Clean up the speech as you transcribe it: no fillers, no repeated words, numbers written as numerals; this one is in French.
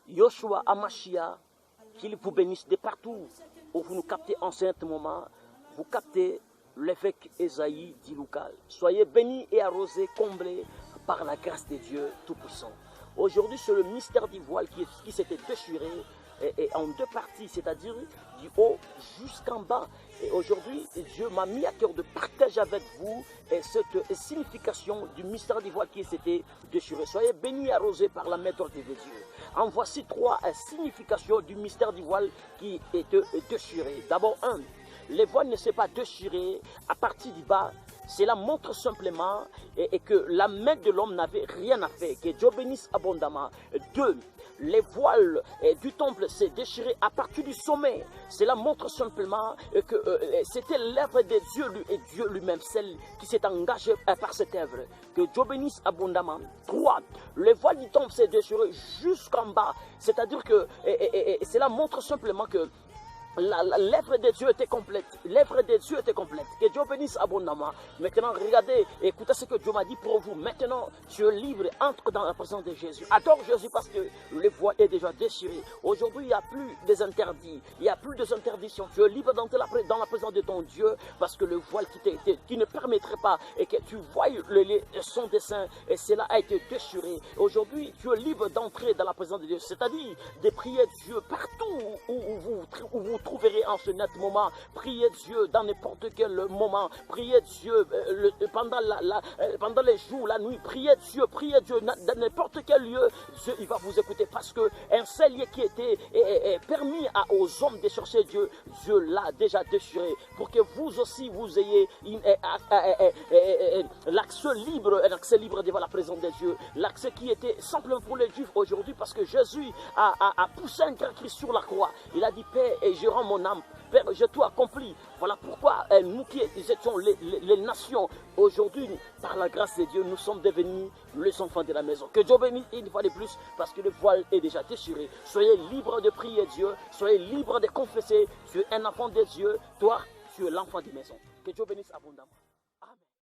Yoshua Amashia, qu'il vous bénisse de partout où vous nous captez en ce moment. Vous captez l'évêque Esaïe Diloukal. Soyez bénis et arrosés, comblés par la grâce de Dieu Tout-Puissant. Aujourd'hui, c'est le mystère du voile qui s'était déchiré et en deux parties, c'est-à-dire du haut jusqu'en bas. Et aujourd'hui, Dieu m'a mis à cœur de partager avec vous cette signification du mystère du voile qui s'était déchiré. Soyez bénis et arrosés par la main de Dieu. En voici trois significations du mystère du voile qui est déchiré. D'abord, le voile ne s'est pas déchiré à partir du bas. Cela montre simplement que la main de l'homme n'avait rien à faire. Que Dieu bénisse abondamment. 2. Les voiles du temple s'est déchiré à partir du sommet. Cela montre simplement que c'était l'œuvre de Dieu et Dieu lui-même, celle qui s'est engagée par cette œuvre. Que Dieu bénisse abondamment. 3. Le voile du temple s'est déchiré jusqu'en bas. C'est-à-dire que cela montre simplement que l'œuvre de Dieu était complète. L'œuvre de Dieu était complète. Que Dieu bénisse abondamment. Maintenant, regardez, écoutez ce que Dieu m'a dit pour vous. Maintenant, tu es libre, entre dans la présence de Jésus. Adore Jésus parce que le voile est déjà déchiré. Aujourd'hui, il n'y a plus des interdits. Il n'y a plus des interdictions. Tu es libre d'entrer dans la présence de ton Dieu parce que le voile qui ne permettrait pas et que tu voies son dessein, et cela a été déchiré. Aujourd'hui, tu es libre d'entrer dans la présence de Dieu. C'est-à-dire de prier Dieu partout où vous trouverez en ce net moment. Priez Dieu dans n'importe quel moment. Priez Dieu pendant les jours, la nuit. Priez Dieu dans n'importe quel lieu. Dieu, il va vous écouter parce que un seul lieu qui était permis aux hommes de chercher Dieu, Dieu l'a déjà déchiré pour que vous aussi vous ayez l'accès libre devant la présence de Dieu. L'accès qui était simplement pour les Juifs aujourd'hui parce que Jésus a poussé un grand cri sur la croix. Il a dit Père, et je rends mon âme. Père, j'ai tout accompli. Voilà pourquoi nous qui étions les nations, aujourd'hui, par la grâce de Dieu, nous sommes devenus les enfants de la maison. Que Dieu bénisse une fois de plus, parce que le voile est déjà déchiré. Soyez libres de prier Dieu, soyez libres de confesser. Tu es un enfant de Dieu, toi, tu es l'enfant de la maison. Que Dieu bénisse abondamment.